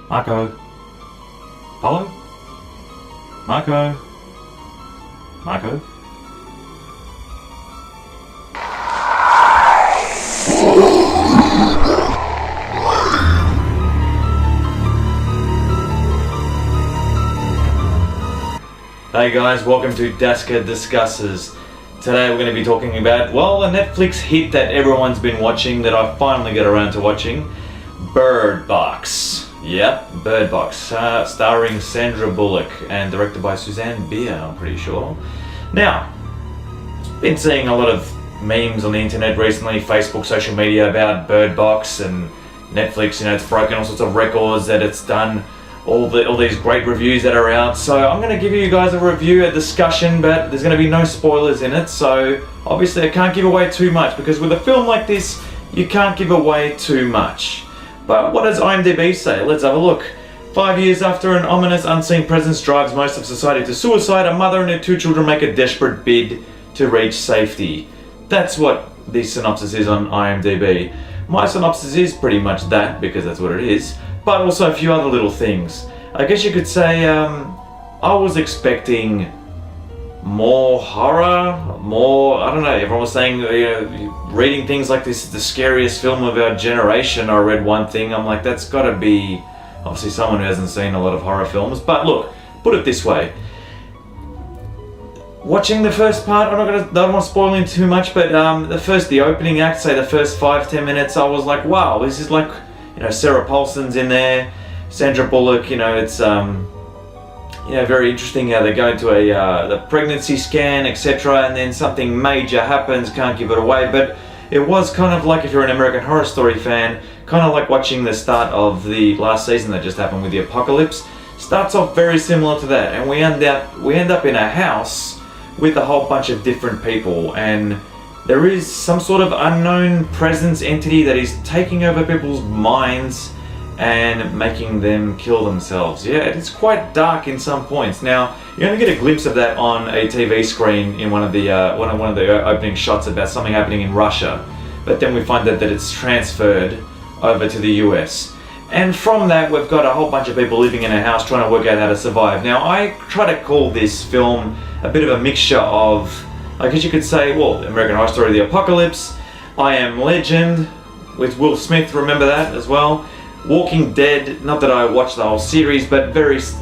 Marco? Apollo? Marco? Marco? Hey guys, welcome to DASKA Discusses. Today we're going to be talking about, well, a Netflix hit that everyone's been watching that I finally got around to watching, Bird Box. Yep, Bird Box, starring Sandra Bullock and directed by Suzanne Bier, I'm pretty sure. Now, been seeing a lot of memes on the internet recently, Facebook, social media about Bird Box and Netflix. You know, it's broken all sorts of records that it's done. All these great reviews that are out. So I'm going to give you guys a review, a discussion, but there's going to be no spoilers in it. So obviously I can't give away too much, because with a film like this, you can't give away too much. But what does IMDb say? Let's have a look. 5 years after an ominous unseen presence drives most of society to suicide, a mother and her 2 children make a desperate bid to reach safety. That's what the synopsis is on IMDb. My synopsis is pretty much that, because that's what it is. But also a few other little things. I guess you could say I was expecting more horror, more, I don't know, everyone was saying, reading things like this is the scariest film of our generation. I read one thing, I'm like, that's gotta be obviously someone who hasn't seen a lot of horror films. But look, put it this way. Watching the first part, I don't want to spoil in too much, but the opening act, say the first 5-10 minutes, I was like, wow, this is like, Sarah Paulson's in there, Sandra Bullock, it's very interesting how they go into the pregnancy scan, etc., and then something major happens, can't give it away, but it was kind of like, if you're an American Horror Story fan, kind of like watching the start of the last season that just happened with the apocalypse. Starts off very similar to that, and we end up in a house with a whole bunch of different people, and there is some sort of unknown presence, entity that is taking over people's minds and making them kill themselves. Yeah, it's quite dark in some points. Now, you only get a glimpse of that on a TV screen in one of the opening shots about something happening in Russia, but then we find out that it's transferred over to the US. And from that, we've got a whole bunch of people living in a house trying to work out how to survive. Now, I try to call this film a bit of a mixture of, I guess you could say, well, American Horror Story, The Apocalypse, I Am Legend, with Will Smith, remember that as well. Walking Dead, not that I watched the whole series, but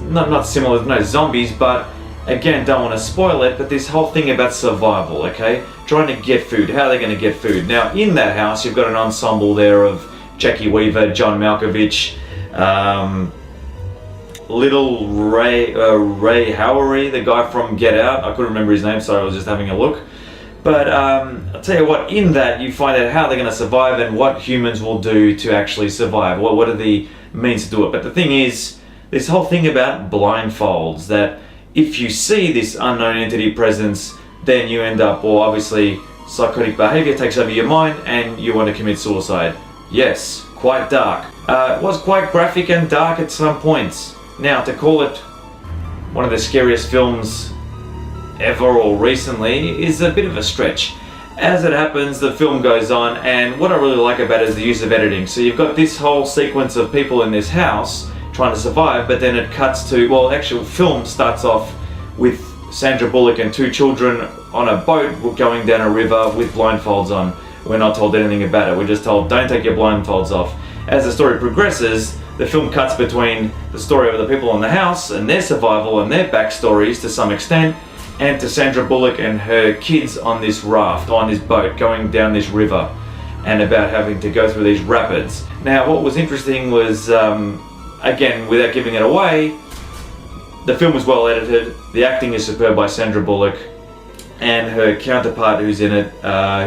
not similar, no zombies, but again, don't want to spoil it, but this whole thing about survival, okay? Trying to get food, how are they going to get food? Now, in that house, you've got an ensemble there of Jackie Weaver, John Malkovich, Little Ray Howery, the guy from Get Out. I couldn't remember his name, so I was just having a look. But I'll tell you what, in that you find out how they're going to survive and what humans will do to actually survive. What are the means to do it? But the thing is, this whole thing about blindfolds, that if you see this unknown entity presence, then you end up, or obviously psychotic behavior takes over your mind and you want to commit suicide. Yes, quite dark. It was quite graphic and dark at some points. Now, to call it one of the scariest films ever or recently is a bit of a stretch. As it happens, the film goes on, and what I really like about it is the use of editing. So you've got this whole sequence of people in this house trying to survive, but then it cuts to, well, actual film starts off with Sandra Bullock and 2 children on a boat going down a river with blindfolds on. We're not told anything about it. We're just told, don't take your blindfolds off. As the story progresses, the film cuts between the story of the people in the house and their survival and their backstories to some extent, and to Sandra Bullock and her kids on this raft, on this boat, going down this river, and about having to go through these rapids. Now, what was interesting was, again, without giving it away, the film was well edited, the acting is superb by Sandra Bullock, and her counterpart who's in it,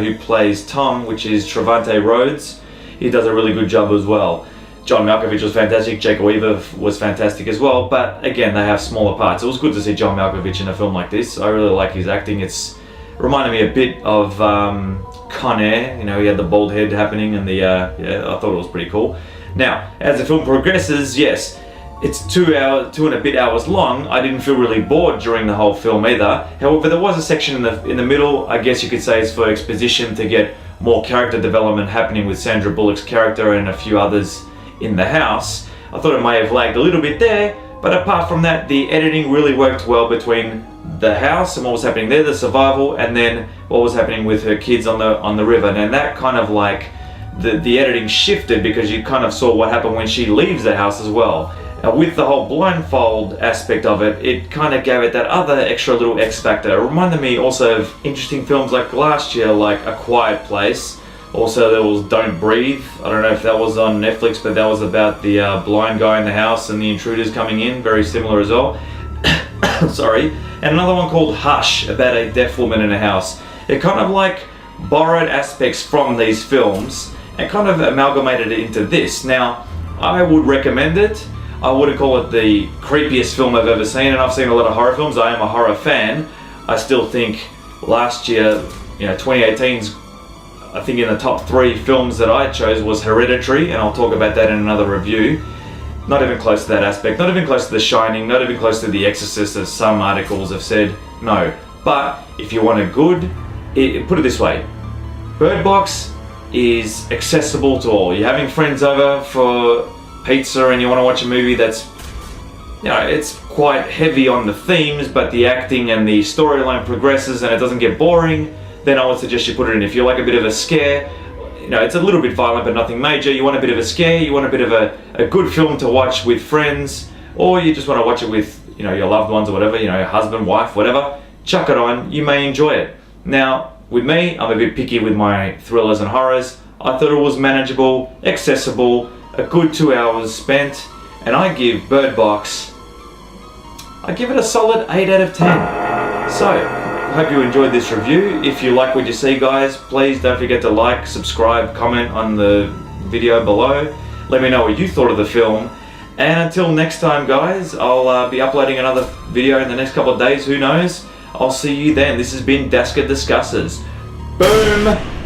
who plays Tom, which is Trevante Rhodes, he does a really good job as well. John Malkovich was fantastic, Jake Weaver was fantastic as well, but again, they have smaller parts. It was good to see John Malkovich in a film like this. I really like his acting. It's reminded me a bit of Con Air, he had the bald head happening, and I thought it was pretty cool. Now, as the film progresses, yes, it's 2 and a bit hours long. I didn't feel really bored during the whole film either. However, there was a section in the middle, I guess you could say it's for exposition, to get more character development happening with Sandra Bullock's character and a few others in the house. I thought it may have lagged a little bit there, but apart from that, the editing really worked well between the house and what was happening there, the survival, and then what was happening with her kids on the river. And that kind of like, the editing shifted because you kind of saw what happened when she leaves the house as well. With the whole blindfold aspect of it, it kind of gave it that other extra little X factor. It reminded me also of interesting films like last year, like A Quiet Place. Also there was Don't Breathe. I don't know if that was on Netflix, but that was about the blind guy in the house and the intruders coming in. Very similar as well. Sorry. And another one called Hush, about a deaf woman in a house. It kind of like borrowed aspects from these films and kind of amalgamated it into this. Now, I would recommend it. I wouldn't call it the creepiest film I've ever seen, and I've seen a lot of horror films. I am a horror fan. I still think last year, 2018's, I think in the top 3 films that I chose was Hereditary, and I'll talk about that in another review. Not even close to that aspect, not even close to The Shining, not even close to The Exorcist, as some articles have said. No. But if you want a good, put it this way, Bird Box is accessible to all. You're having friends over for pizza and you want to watch a movie that's, it's quite heavy on the themes, but the acting and the storyline progresses and it doesn't get boring, then I would suggest you put it in. If you like a bit of a scare, it's a little bit violent but nothing major, you want a bit of a scare, you want a bit of a good film to watch with friends, or you just want to watch it with your loved ones or whatever, your husband, wife, whatever, chuck it on, you may enjoy it. Now, with me, I'm a bit picky with my thrillers and horrors. I thought it was manageable, accessible, a good 2 hours spent, and I give Bird Box, I give it a solid 8 out of 10. So, I hope you enjoyed this review. If you like what you see, guys, please don't forget to like, subscribe, comment on the video below. Let me know what you thought of the film. And until next time, guys, I'll be uploading another video in the next couple of days, who knows. I'll see you then. This has been DASKA Discusses. Boom!